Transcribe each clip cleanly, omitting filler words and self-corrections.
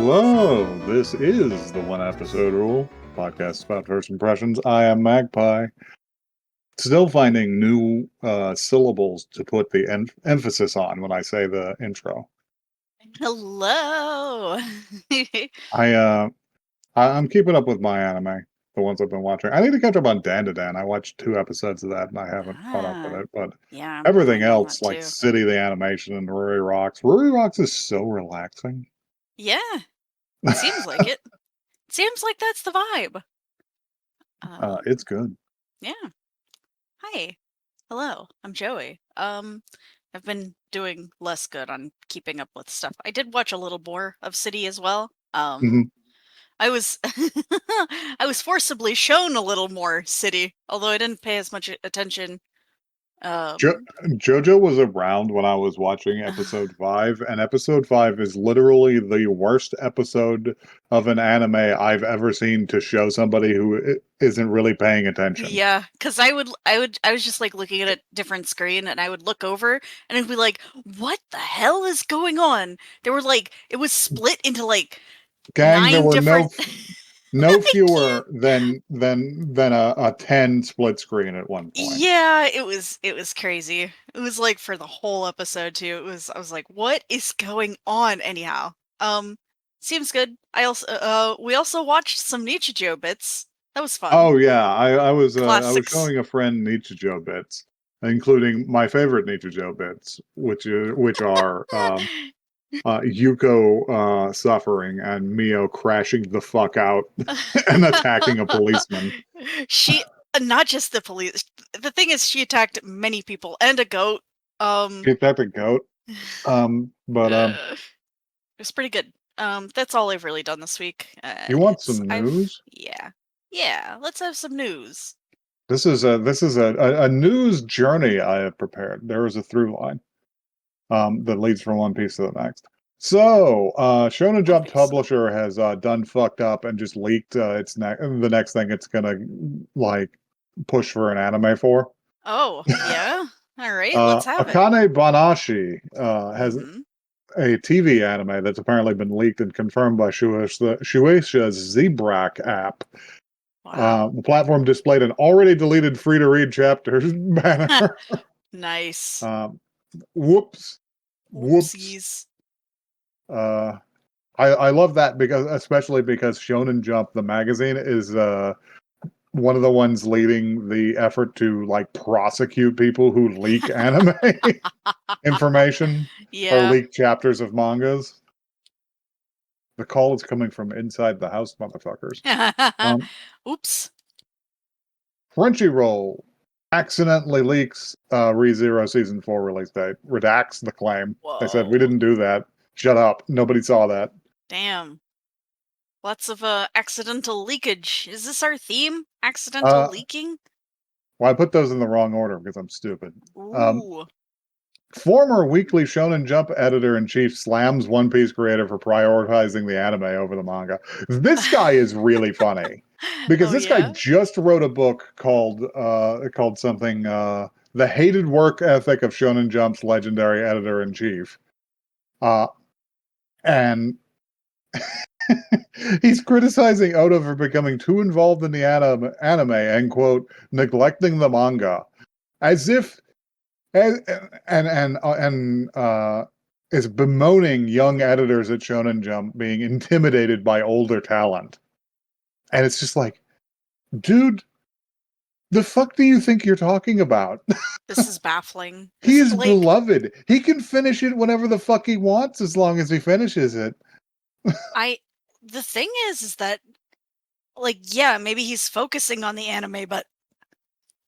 Hello, this is the One Episode Rule podcast about first impressions. I am Magpie. Still finding new syllables to put the emphasis on when I say the intro. Hello. I uh, I'm keeping up with my anime, the ones I've been watching. I need to catch up on Dan to Dan. I watched 2 episodes of that and I haven't caught up with Ah, it. But yeah, I'm everything behind on else, that like too. City, the animation, and Rory Rocks. Rory Rocks is so relaxing. Yeah, seems like it. Seems like that's the vibe. It's good. Yeah. Hi. Hello. I'm Joey. I've been doing less good on keeping up with stuff. I did watch a little more of City as well. Mhm. I was I was forcibly shown a little more City, although I didn't pay as much attention. Jo- Um, JoJo was around when I was watching episode 5, and episode 5 is literally the worst episode of an anime I've ever seen to show somebody who isn't really paying attention. Yeah, because I was just like looking at a different screen and I would look over and it'd be like, what the hell is going on? There were like, it was split into like Gang, there nine were different. no I can't. fewer than a 10 split screen at one point. Yeah, it was crazy. It was like for the whole episode too. I was like, what is going on anyhow? Seems good. We also watched some Nichijou bits. That was fun. Oh yeah, I was Classics. showing a friend Nichijou bits, including my favorite Nichijou bits, which are Yuko suffering and Mio crashing the fuck out and attacking a policeman. She not just the police. The thing is, she attacked many people and a goat. Get that the goat. But It was pretty good. That's all I've really done this week. you want some news? Yeah. Let's have some news. This is a news journey I have prepared. There is a through line that leads from one piece to the next. So, Shonen One Jump Piece. publisher has done fucked up and just leaked the next thing it's gonna like push for an anime for. Oh yeah. All right. Let's have it. Akane Banashi has Mm-hmm. a TV anime that's apparently been leaked and confirmed by Shueisha's Zebrak app. Wow. The platform displayed an already deleted free-to-read chapters banner. Nice. um, whoops, whoops. Oopsies. Uh, I love that because especially because Shonen Jump, the magazine, is one of the ones leading the effort to like prosecute people who leak anime information or Yeah. leak chapters of mangas. The call is coming from inside the house, motherfuckers. Um, Oops. Crunchyroll accidentally leaks ReZero Season 4 release date, redacts the claim. They said, we Whoa. didn't do that. Shut up. Nobody saw that. Damn. Lots of accidental leakage. Is this our theme? Accidental Uh, leaking? well, I put those in the wrong order because I'm stupid. Um, Ooh. Former Weekly Shonen Jump editor-in-chief slams One Piece creator for prioritizing the anime over the manga. This guy is really funny because Oh this guy yeah? just wrote a book called something The Hated Work Ethic of Shonen Jump's legendary editor-in-chief. Uh, and he's criticizing Oda for becoming too involved in the anime and quote neglecting the manga, as if and is bemoaning young editors at Shonen Jump being intimidated by older talent, and it's just like, dude, the fuck do you think you're talking about? This is baffling. He This is like beloved. He can finish it whenever the fuck he wants as long as he finishes it. I the thing is that like yeah, maybe he's focusing on the anime, but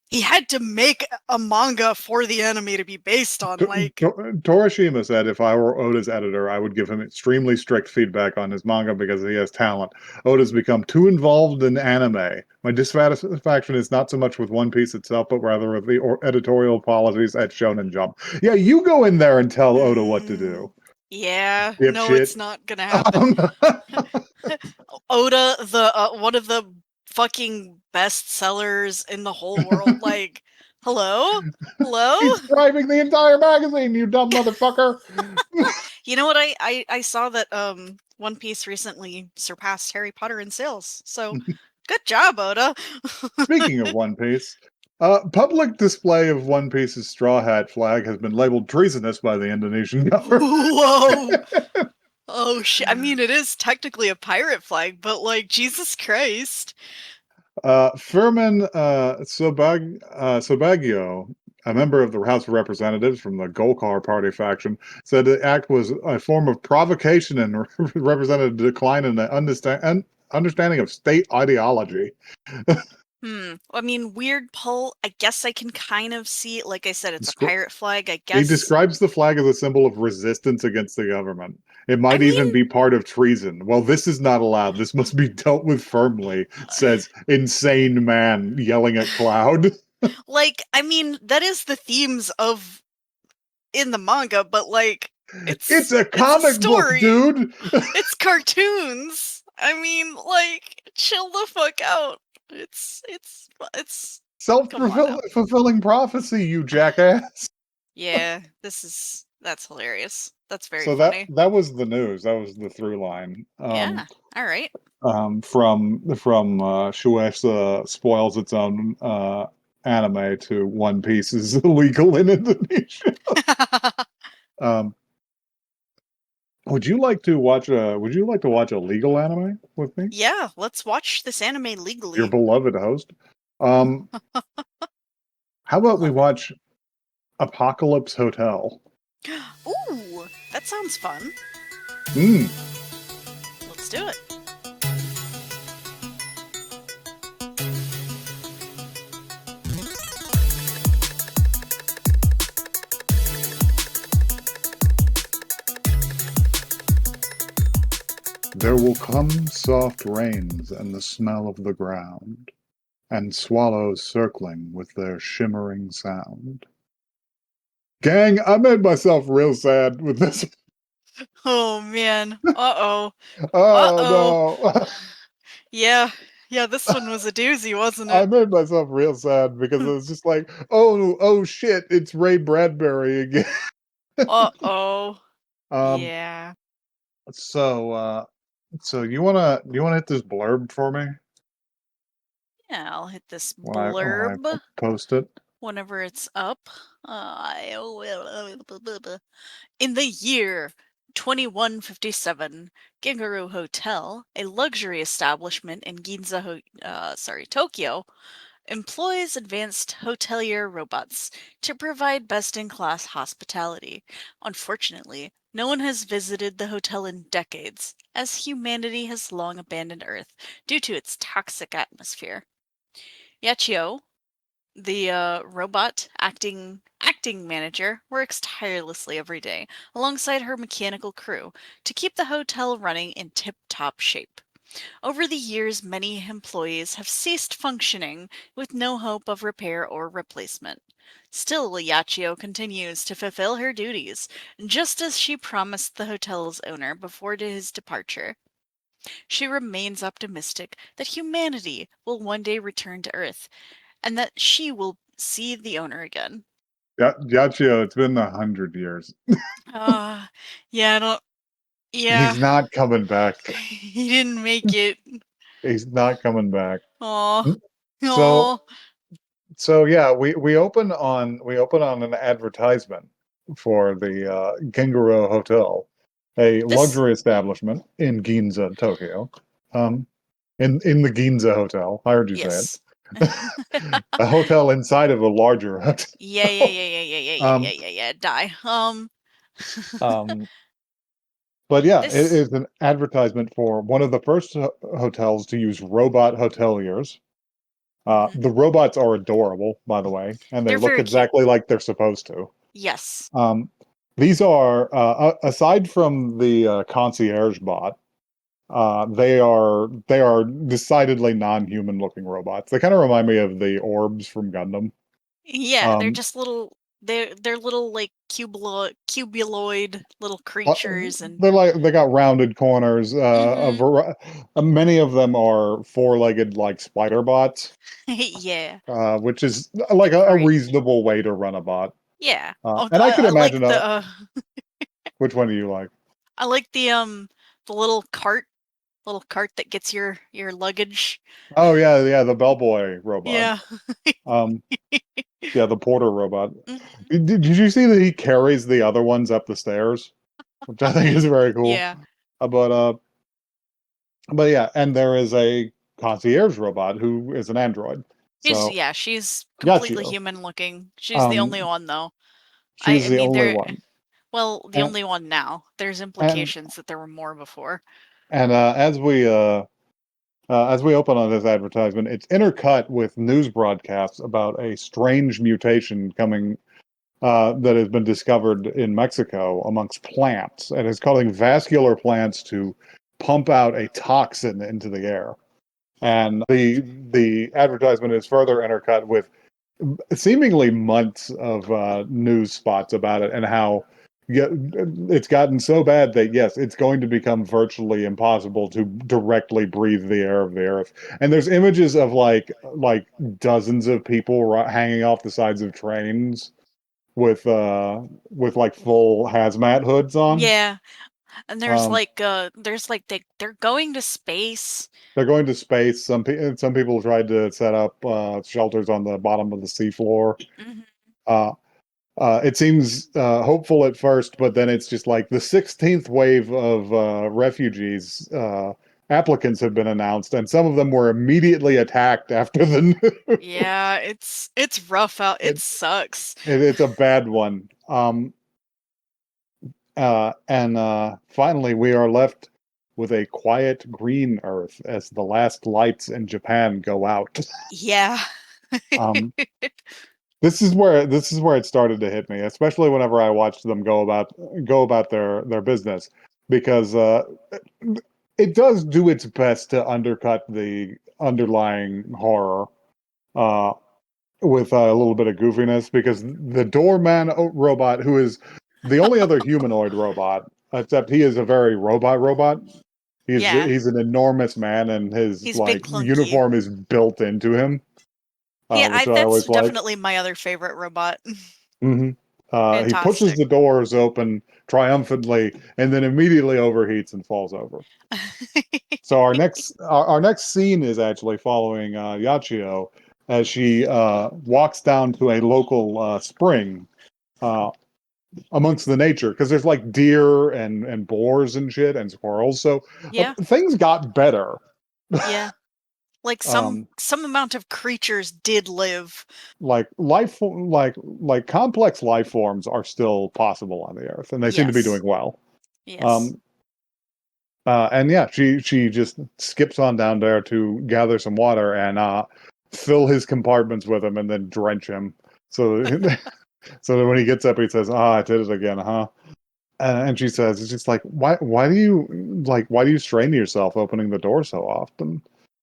he had to make a manga for the anime to be based on. Like Torishima said if I were Oda's editor, I would give him extremely strict feedback on his manga because he has talent. Oda's become too involved in anime. My dissatisfaction is not so much with One Piece itself, but rather with the editorial policies at Shonen Jump. Yeah, you go in there and tell Oda what to do, yeah, no, dipshit. it's not gonna happen. Um, Oda, the one of the fucking best sellers in the whole world. Like, hello, hello. he's driving the entire magazine, you dumb motherfucker. You know what? I saw that One Piece recently surpassed Harry Potter in sales. So, good job, Oda. Speaking of One Piece, public display of One Piece's Straw Hat flag has been labeled treasonous by the Indonesian government. Whoa. Oh shit. I mean, it is technically a pirate flag, but like, Jesus Christ. Firmin Sobagio, a member of the House of Representatives from the Golkar Party faction, said the act was a form of provocation and represented a decline in the understanding of state ideology. I mean, weird pull. I guess I can kind of see it. Like I said, it's a Descri- pirate flag. I He guess. describes the flag as a symbol of resistance against the government. It I might even mean, be part of treason. Well, this is not allowed. This must be dealt with firmly, says insane man yelling at cloud. like, I mean, that is the themes of in the manga, but like, It's it's a it's a comic book, story. dude. It's cartoons. I mean, like, chill the fuck out. It's. Come on now. Self-fulfilling prophecy, you jackass. Yeah, that's hilarious. That's very So that funny. that was the news. That was the through line. Yeah. All right. From Shueisha spoils its own anime to One Piece is illegal in Indonesia. Um, would you like to watch a legal anime with me? Yeah, let's watch this anime Your legally. beloved host. Um, how about we Love it. watch Apocalypse Hotel? Ooh, that sounds fun. Hmm. Let's do it. There will come soft rains and the smell of the ground, and swallows circling with their shimmering sound. Gang, I made myself real sad with this. Oh man. Uh-oh. Oh Uh-oh. no. Yeah. Yeah, this one was a doozy, wasn't I it? made myself real sad because it was just like, oh shit, it's Ray Bradbury again. Uh-oh. Um, Yeah. so so you wanna hit this blurb for me Yeah, I'll hit this when I blurb post it? whenever it's up. In the year 2157, Gengaru Hotel, a luxury establishment in Ginza, Tokyo, employs advanced hotelier robots to provide best-in-class hospitality. Unfortunately, no one has visited the hotel in decades, as humanity has long abandoned Earth due to its toxic atmosphere. Yachio, the robot acting manager, works tirelessly every day alongside her mechanical crew to keep the hotel running in tip-top shape. Over the years, many employees have ceased functioning with no hope of repair or replacement. Still, Yachio continues to fulfill her duties, just as she promised the hotel's owner before his departure. She remains optimistic that humanity will one day return to Earth and that she will see the owner again. Yeah, Yachio, it's been 100 years. Uh, yeah, I don't, yeah, He's not coming back. he didn't make it. He's not coming back. Oh, So oh, so yeah, we open on an advertisement for the Gengaro Hotel, a this, luxury establishment in Ginza, Tokyo. Um, in the Ginza Hotel, I heard you say yes. it. A hotel inside of a larger Yeah, yeah, hotel. yeah, yeah, yeah, yeah, yeah, yeah, Um, yeah, yeah, die. um, but yeah, it This, is an advertisement for one of the first hotels to use robot hoteliers. mhm. The robots are adorable, by the way, and they They're look very cute. exactly like they're supposed to. Yes. Um, these are, aside from the concierge bot, they are decidedly non-human looking robots. They kind of remind me of the orbs from Gundam. Yeah, they're Um, just little, they're little like cubuloid little uh, creatures and they got rounded corners. mm-hmm. Many of them are four-legged like spider bots, Yeah, which is the like a great. reasonable way to run a bot. Yeah. Oh, And I could I like imagine the which one do you like? I like the the little cart that gets your luggage. Oh yeah, the bellboy robot. Yeah. Um, yeah, the porter robot. Mhm. Did you see that he carries the other ones up the stairs? Which I think is very cool. Yeah. Uh, But uh, but yeah, and there is a concierge robot who is an android. So She's completely Yachio. human looking. She's the only Um, one though. she's I the mean only there one, well, the and only one now. There's and implications that there were more before. and as we open on this advertisement, it's intercut with news broadcasts about a strange mutation coming that has been discovered in Mexico amongst plants, and is causing vascular plants to pump out a toxin into the air. And the advertisement is further intercut with seemingly months of news spots about it and how it's gotten so bad that yes, it's going to become virtually impossible to directly breathe the air of the earth. And there's images of like dozens of people hanging off the sides of trains with like full hazmat hoods on. Yeah. And Um, there's like they're going to space. they're going to space. Some people tried to set up shelters on the bottom of the seafloor. Mhm. Uh, it seems hopeful at first, but then it's just like the 16th wave of refugees applicants have been announced, and some of them were immediately attacked after the news. Yeah, it's rough out. It It, sucks. it's a bad one. And finally, we are left with a quiet green Earth as the last lights in Japan go out. Yeah. Um, this is where it started to hit me, especially whenever I watched them go about their business, because it does do its best to undercut the underlying horror uh, with a little bit of goofiness. Because the doorman robot, who is the only other humanoid robot, except he is a very robot. Yeah. He's an enormous man, and his He's big like clunky. uniform is built into him, Yeah, which I that's always like. definitely my other favorite robot. Hmm he pushes Fantastic. the doors open triumphantly and then immediately overheats and falls over. So our next scene is actually following Yachio as she walks down to a local spring uh, amongst the nature because there's like deer and boars and shit and squirrels. So Yeah. things got better. Yeah. Like Um, some amount of creatures did live. like like complex life forms are still possible on the earth, and they seem to be Yes. doing well. Yes. Um, and yeah, she just skips on down there to gather some water and fill his compartments with him, and then drench him. So so that when he gets up, he says, "Ah, I did it again, huh?" And she says, "It's just like why do you strain yourself opening the door so often?"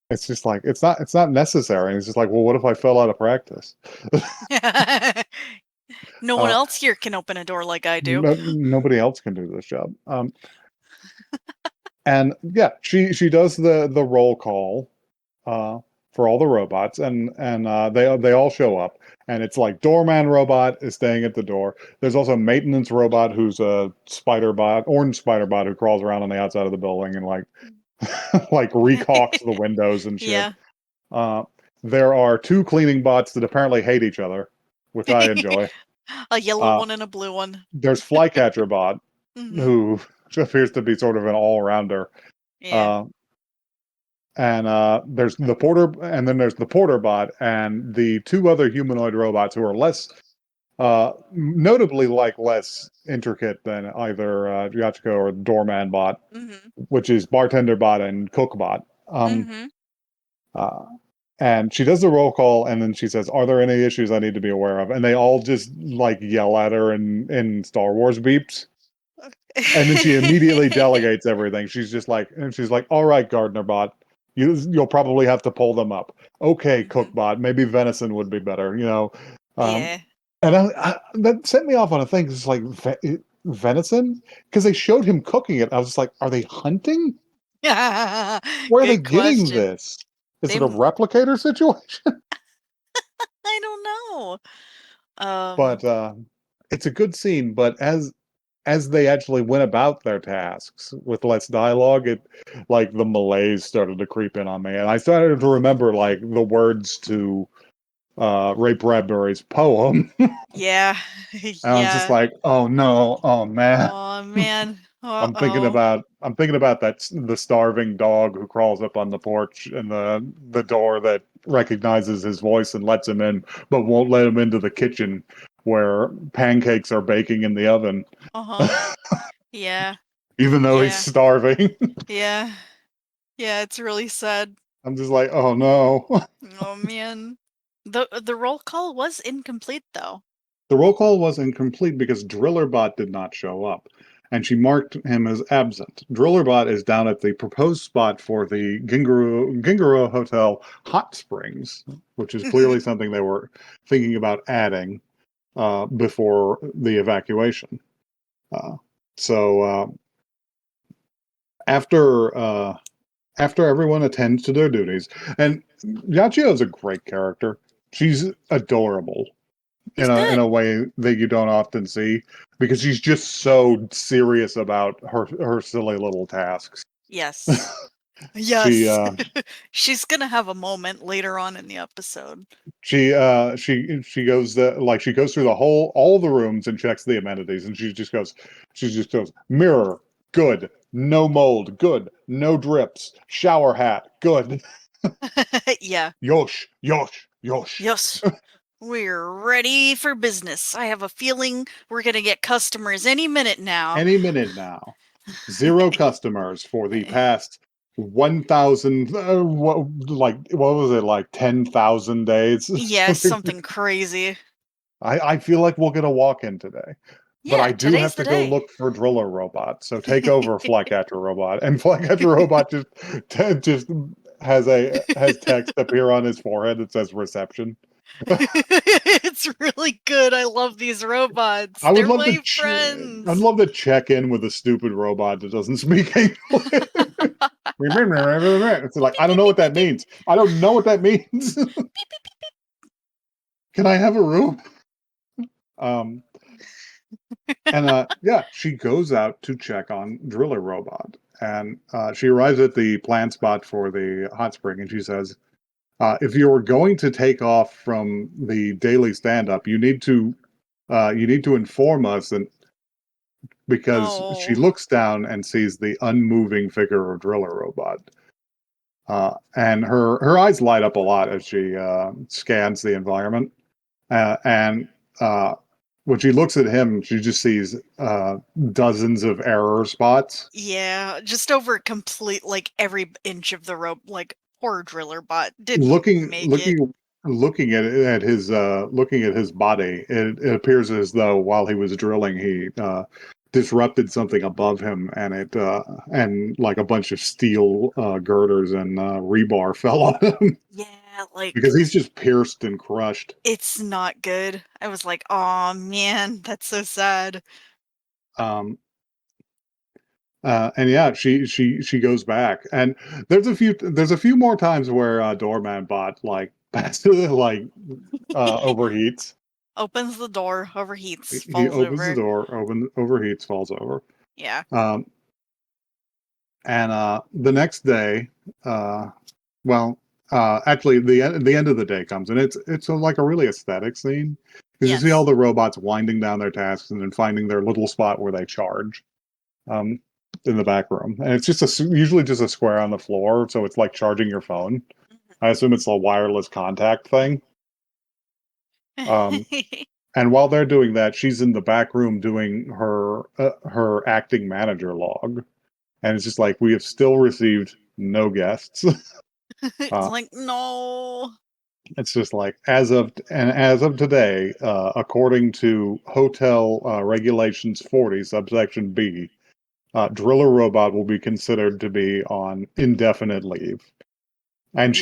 It's just like it's not necessary. And it's just like, well, what if I fell out of practice? No one Uh, else here can open a door like I do. nobody else can do this job. And yeah, she does the roll call uh, for all the robots, and they all show up, and it's like doorman robot is staying at the door. There's also maintenance robot who's a spider bot, orange spider bot who crawls around on the outside of the building and like like recalks the windows and shit. Yeah. Uh, there are two cleaning bots that apparently hate each other, which I enjoy. A yellow Uh, one and a blue one. there's Flycatcher bot Hmm. who appears to be sort of an all-rounder. Yeah. Uh, and there's the porter, and then there's the porter bot, and the two other humanoid robots who are less, notably like less intricate than either Yachiko or doorman bot, Hmm. which is bartender bot and cook bot. Hmm. Uh, and she does the roll call, and then she says, "Are there any issues I need to be aware of?" And they all just like yell at her in Star Wars beeps. And then she immediately delegates everything. She's like, "All right, Gardner bot, you'll probably have to pull them up. Okay, Hmm. Cook bot, maybe venison would be better, you know." Um, Yeah. and that set me off on a thing. It's like venison because they showed him cooking it. I was just like, "Are they hunting? Where are they Good getting question. this? Is They it a replicator situation?" I don't know. But it's a good scene. But as they actually went about their tasks with less dialogue, it like the malaise started to creep in on me, and I started to remember like the words to Ray Bradbury's poem. Yeah. And I was just Yeah. like, oh no, oh man. Oh man. I'm Uh-oh. thinking about that the starving dog who crawls up on the porch and the door that recognizes his voice and lets him in, but won't let him into the kitchen where pancakes are baking in the oven, Uh-huh. Yeah. even though he's Yeah. starving. Yeah. Yeah, it's really sad. I'm just like, oh no. Oh man. The roll call was incomplete though. The roll call was incomplete because Drillerbot did not show up, and she marked him as absent. Drillerbot is down at the proposed spot for the Gingaro Hotel Hot Springs, which is clearly something they were thinking about adding before the evacuation. Uh, so after after everyone attends to their duties, and Yachio is a great character. She's adorable He's in good. a way that you don't often see because she's just so serious about her silly little tasks. Yes. she Yes. She's gonna have a moment later on in the episode. she goes like she goes through the whole all the rooms and checks the amenities, and she just goes mirror good, no mold good, no drips, shower hat good. Yeah. Yosh yosh yosh. Yes. We're ready for business. I have a feeling we're gonna get customers any minute now. Any minute now. Zero customers for the past 1,000, what was it, like 10,000 days? Yes, something crazy. I feel like we'll get a walk in today. But Yeah, I do have today's to the go day. look for Driller Robot. So take over Flycatcher Robot. And Flycatcher Robot just has text appear on his forehead that says reception. It's really good. I love these robots. I would They're love my I'd friends. love to check in with a stupid robot that doesn't speak English. It's like, Beep, I don't beep, know beep, what beep, that beep. means. I don't know what that means. Beep, beep, beep, Can I have a room? Um, and yeah, she goes out to check on Driller Robot. And she arrives at the plant spot for the hot spring, and she says, if you're going to take off from the daily stand-up, you need to inform us, and because she Oh, looks down and sees the unmoving figure of Driller Robot. And her eyes light up a lot as she scans the environment. And when she looks at him, she just sees dozens of error spots. yeah. Just over complete, like every inch of the rope. Like poor driller bot didn't Looking, make it. looking, looking at his body, it appears as though while he was drilling, he disrupted something above him, and it and like a bunch of steel girders and rebar fell on him Yeah, like because he's just pierced and crushed. it's not good. I was like, oh man, that's so sad. Um, and yeah, she goes back, and there's a few more times where Doorman Bot like like overheats. Opens the door, overheats, He falls opens the over. door, overheats, falls over. Yeah. Um, and the next day, uh, well, actually, the end of the day comes, and it's like a really aesthetic scene because you see all Yes. the robots winding down their tasks and then finding their little spot where they charge. Um, in the back room, and it's just usually just a square on the floor, so it's like charging your phone. I assume it's a wireless contact thing. Um, and while they're doing that, she's in the back room doing her acting manager log, and it's just like we have still received no guests. It's uh, like, no. it's just like as of today, according to Hotel Regulations 40, subsection B, Driller Robot will be considered to be on indefinite leave. And Yeah.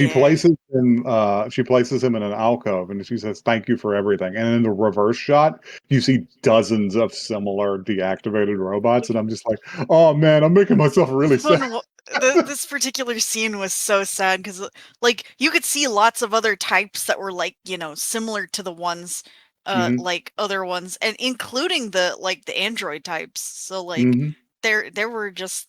she places him in an alcove, and she says, "Thank you for everything." And in the reverse shot, you see dozens of similar deactivated robots, and I'm just like, "Oh man, I'm making myself really sad." This particular scene was so sad because, like, you could see lots of other types that were like, similar to the ones Hmm. like other ones, and including the android types. So like Hmm. there were just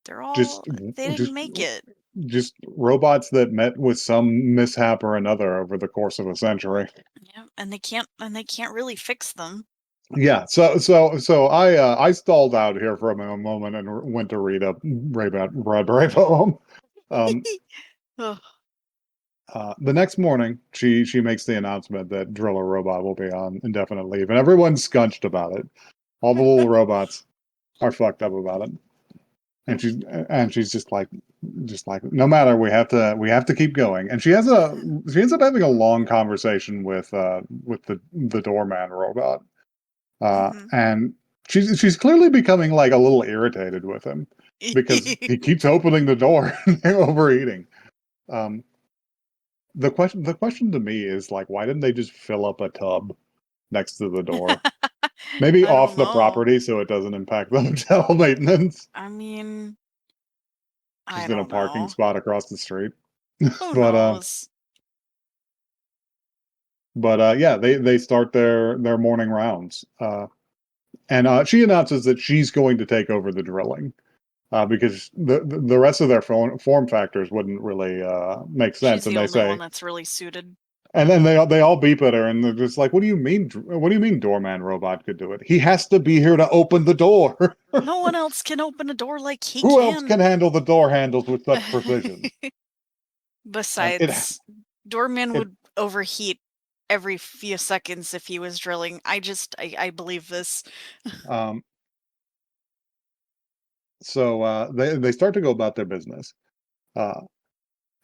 they're Just, all they didn't just, make it. just robots that met with some mishap or another over the course of a century. Yeah, and they can't really fix them. Yeah, so I stalled out here for a moment and went to read a Bradbury poem. Um, Ugh. the next morning, she makes the announcement that Driller Robot will be on indefinite leave, and everyone's scunched about it. All the little robots are fucked up about it, and she's just like no matter, we have to keep going. And she ends up having a long conversation with the doorman robot. Mhm. And she's clearly becoming like a little irritated with him because he keeps opening the door and they're overeating. Um, the question to me is like, why didn't they just fill up a tub next to the door? Maybe I don't off the know. property so it doesn't impact the hotel maintenance. I mean, I Just in a don't parking know. spot across the street. Who But knows? yeah, they start their morning rounds. And she announces that she's going to take over the drilling. Because the rest of their form factors wouldn't really make She's sense. And the they only one say, that's really suited. and then they all beep at her, and they're just like, "What do you mean? What do you mean, doorman robot could do it? He has to be here to open the door. No one else can open a door like he Who else can. can handle the door handles with such precision?" And it, Besides, Doorman it, would overheat every few seconds if he was drilling. I believe this. um, so they start to go about their business. Uh,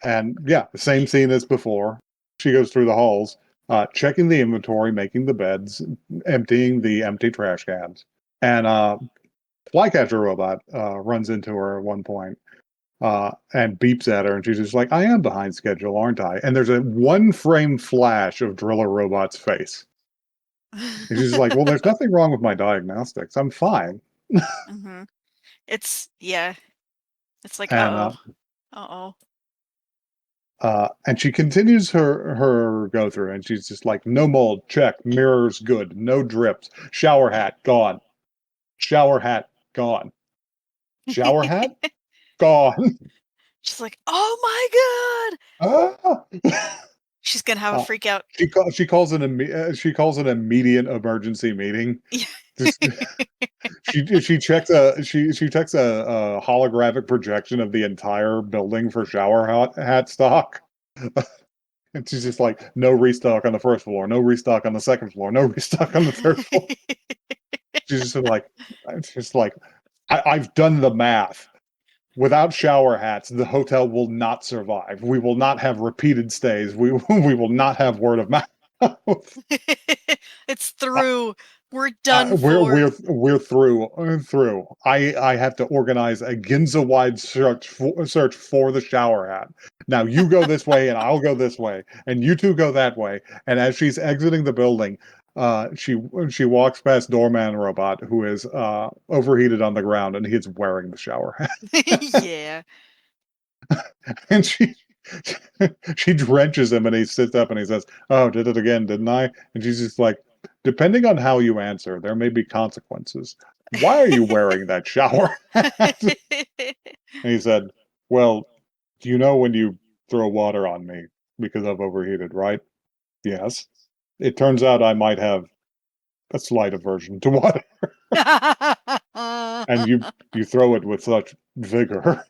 and yeah, the same scene as before. She goes through the halls, checking the inventory, making the beds, emptying the empty trash cans. And Flycatcher Robot runs into her at one point and beeps at her, and she's just like, "I am behind schedule, aren't I?" And there's a one frame flash of Driller Robot's face. And she's like, "Well, there's nothing wrong with my diagnostics. I'm fine." hmm It's yeah. It's like And uh and she continues her go through, and she's just like, "No mold, check. Mirrors, good. No drips. Shower hat, gone. Shower hat, gone. Shower oh. hat, gone." She's like, oh my god. Ah! She's gonna have a Uh, freak out. she calls an immediate emergency meeting. Just she checks a holographic projection of the entire building for shower hat stock. And she's just like, no restock on the first floor, no restock on the second floor, no restock on the third floor. She's just like, it's just like, I've done the math. Without shower hats, the hotel will not survive. We will not have repeated stays. We will not have word of mouth. It's through. We're done we're for. we're we're through. I have to organize a Ginza wide search for the shower hat. Now you go this way and I'll go this way and you two go that way. And as she's exiting the building, she walks past doorman robot who is overheated on the ground and he's wearing the shower hat. Yeah. And she drenches him and he sits up and he says, "Oh, did it again, didn't I?" And she's just like, "Depending on how you answer, there may be consequences. Why are you wearing that shower hat?" And he said, "Well, you know when you throw water on me because I've overheated, right?" "Yes." "It turns out I might have a slight aversion to water, and you throw it with such vigor.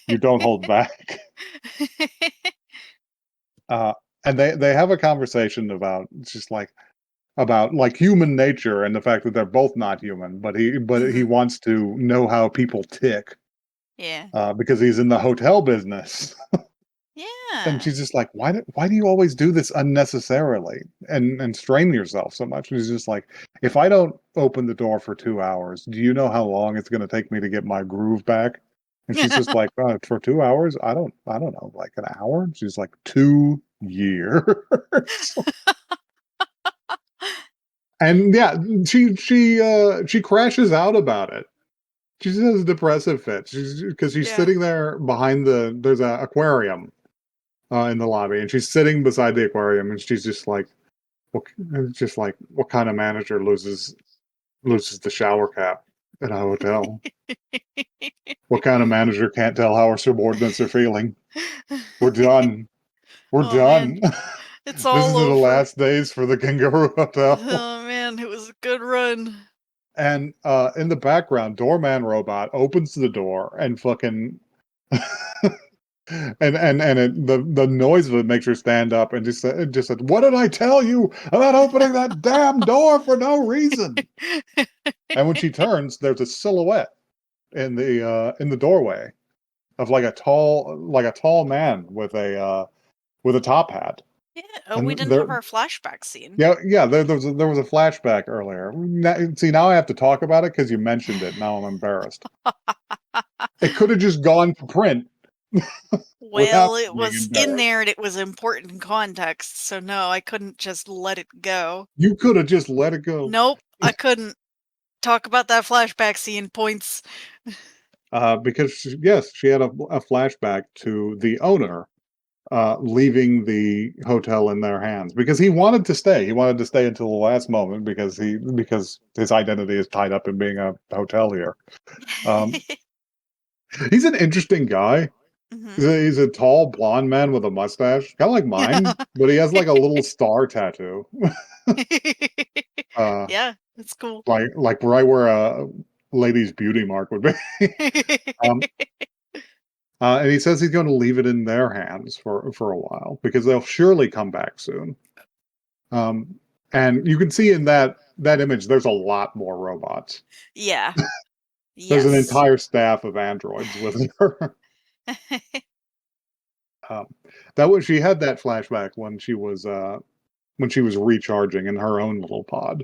You don't hold back." Uh, and they have a conversation about just like about like human nature and the fact that they're both not human, but he Mhm. wants to know how people tick Yeah. because he's in the hotel business. And Yeah. she's just like, why do you always do this unnecessarily and strain yourself so much? And he's just like, if I don't open the door for 2 hours, do you know how long it's going to take me to get my groove back? And she's just like, for 2 hours, I don't know, like an hour. And she's like, 2 years. And yeah, she crashes out about it. She has a depressive fit. She's because she's Yeah. sitting there behind there's a aquarium in the lobby, and she's sitting beside the aquarium, and she's just like, It's just like, what kind of manager loses the shower cap at a hotel? What kind of manager can't tell how our subordinates are feeling? We're done. We're Oh man, done. it's This all is the over. last days for the Kangaroo Hotel. Oh man, it was a good run. And in the background, doorman robot opens the door and fucking the noise of it makes her stand up and just said, "What did I tell you about opening that damn door for no reason?" And when she turns, there's a silhouette in the doorway of like a tall man with a top hat. Yeah, oh, we And didn't there, have our flashback scene. yeah, there was a flashback earlier. See, now I have to talk about it because you mentioned it. Now I'm embarrassed. It could have just gone to print without Well, it being was in embarrassed. there and it was important context, so no, I couldn't just let it go. You could have just let it go. Nope, I couldn't. Talk about that flashback scene, points. Because yes, she had a flashback to the owner leaving the hotel in their hands because he wanted to stay. He wanted to stay until the last moment because his identity is tied up in being a hotelier. Um, he's an interesting guy. Mhm. He's a tall blonde man with a mustache, kind of like mine, but he has like a little star tattoo, uh, Yeah, that's cool. like right where a lady's beauty mark would be. um, and he says he's going to leave it in their hands for a while because they'll surely come back soon. Um, and you can see in that image, there's a lot more robots. Yeah, There's an yes. entire staff of androids with her. um, that was she had that flashback when she was recharging in her own little pod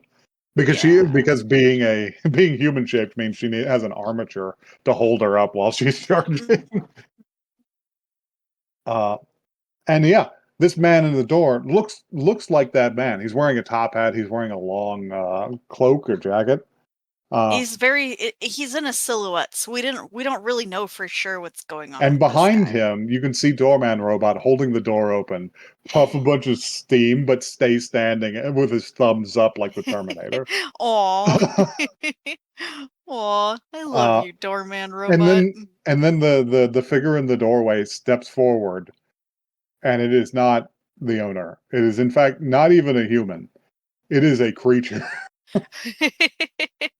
Yeah. because being being human shaped means has an armature to hold her up while she's charging. Mhm. Uh, and yeah, this man in the door looks like that man. He's wearing a top hat. He's wearing a long cloak or jacket. Uh, He's in a silhouette, so we don't really know for sure what's going on and with this behind guy. him, you can see Doorman Robot holding the door open, puff a bunch of steam, but stay standing with his thumbs up like the Terminator. Aw. Aw, I love uh, you, doorman and robot. then the figure in the doorway steps forward, and it is not the owner. It is in fact not even a human. It is a creature.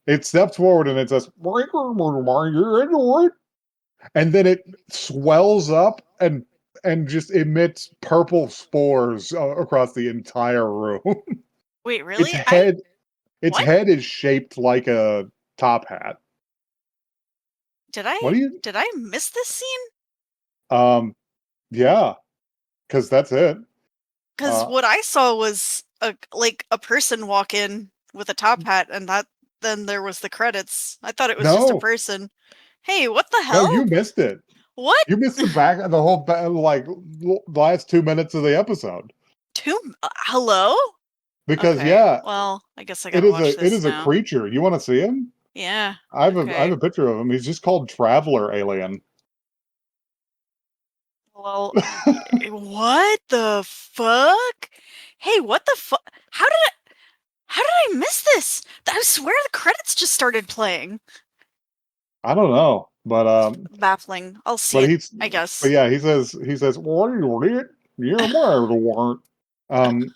It steps forward and it says, and then it swells up and just emits purple spores across the entire room. Wait, its really? head its What? head is shaped like a top hat. Did What I do you did I miss this scene? um yeah, because that's it. 'Cause Uh what I saw was a person walk in with a top hat and that then there was the credits. I thought it was just a no, person. Hey, what the no, hell? you missed it. What? You missed the whole like last 2 minutes of the episode. Hello? Because Okay, yeah, well, I guess I gotta watch it this is a now. creature. You want to see him? Yeah, I have okay. a picture of him. He's just called Traveler Alien. Well, what the fuck? Hey, what the fuck? How did I miss this? I swear the credits just started playing. I don't know, Baffling. I'll see but it, he's I but guess. yeah, he says, "What are you idiot? You're my warrant." Um,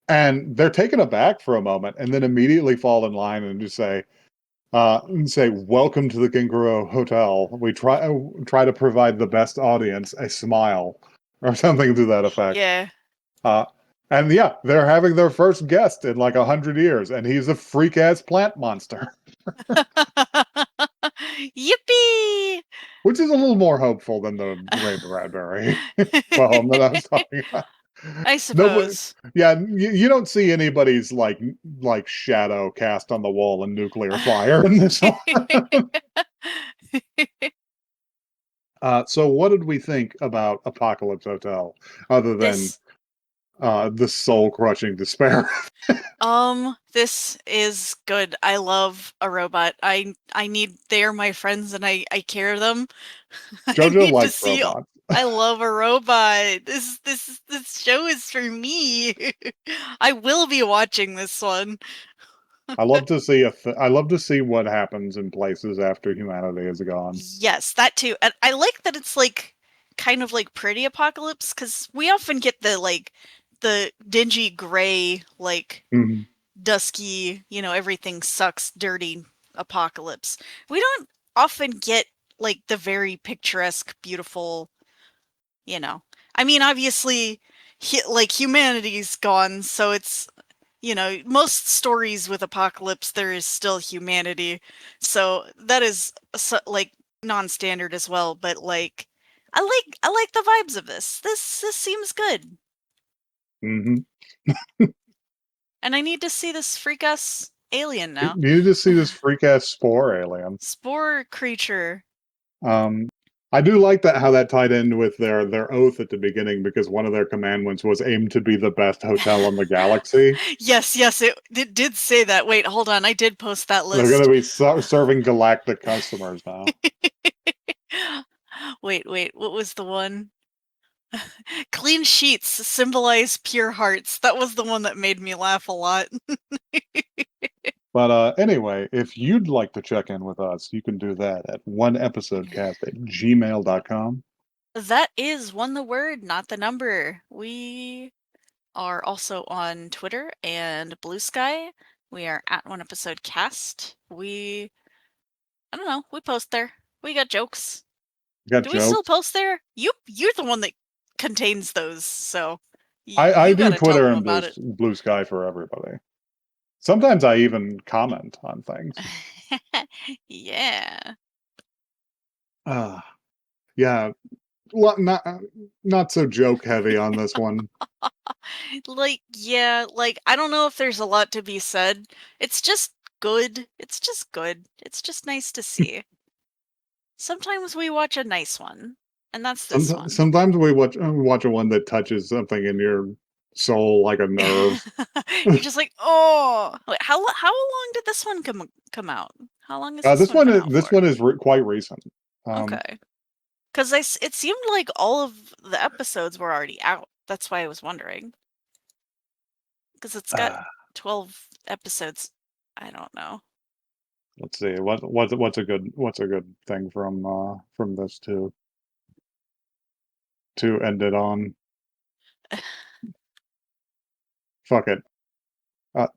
and they're taken aback for a moment, and then immediately fall in line and say, "Welcome to the Ginkgo Hotel. We try to provide the best audience a smile," or something to that effect. Yeah. Uh, and yeah, they're having their first guest in like 100 years, and he's a freak ass plant monster, Yippee! which is a little more hopeful than the Raven Radberry poem that I was talking about. I Nobody, suppose. yeah, you don't see anybody's like shadow cast on the wall in nuclear fire in this one. So, what did we think about Apocalypse Hotel, other than This the soul crushing despair? this is good. I love a robot. I need they're my friends and I care them. I JoJo need to likes see robots. I love a robot. This show is for me. I will be watching this one. I love to see I love to see what happens in places after humanity is gone. Yes, that too. And I like that it's like kind of like pretty apocalypse because we often get the dingy gray, like Mhm. dusky, everything sucks, dirty apocalypse. We don't often get like the very picturesque, beautiful, you know. I mean, obviously, like humanity's gone, so it's most stories with apocalypse there is still humanity, so that is like non-standard as well. But like, I like the vibes of this. This seems good, Mhm. and I need to see this freak ass alien You now. need to see this freak ass spore alien. Spore creature. Um, I do like that how that tied in with their oath at the beginning because one of their commandments was aim to be the best hotel in the galaxy. Yes, it did say that. Wait, hold on. I did post that They're going to list. be serving galactic customers now. Wait. What was the one? Clean sheets symbolize pure hearts. That was the one that made me laugh a lot. But anyway, if you'd like to check in with us, you can do that at oneepisodecast@gmail.com. That is one the word, not the number. We are also on Twitter and Blue Sky. We are at One Episode Cast. I don't know, we post there. We got jokes. Got Do we still jokes. post there? You're the one that contains those, so I you do gotta tell Twitter them and about it. Blue Sky for everybody. Sometimes I even comment on things. Yeah. Uh, yeah, not not so joke heavy on this one. Like, yeah, like, I don't know if there's a lot to be said. It's just good. It's just good. It's just nice to see. Sometimes we watch a nice one, and that's this one. Sometimes we watch a one that touches something in your soul like a nerve. You're just like, oh, wait, how long did this one come out? How long has this one been out This for? one is quite recent. Okay, because it seemed like all of the episodes were already out. That's why I was wondering. Because it's got Uh, 12 episodes. I don't know. let's see what's a good thing from this to end it on. Fuck it.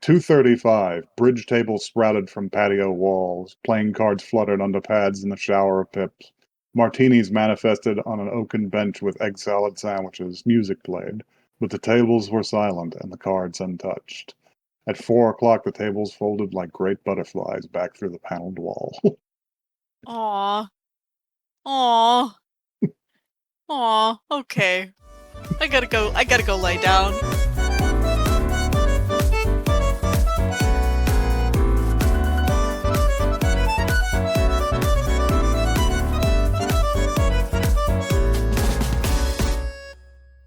2:35. Bridge tables sprouted from patio walls. Playing cards fluttered onto pads in the shower of pips. Martinis manifested on an oaken bench with egg salad sandwiches. Music played, but the tables were silent and the cards untouched. At 4 o'clock, the tables folded like great butterflies back through the paneled wall. Aw. Aw. Aw. Okay. I gotta go lie down.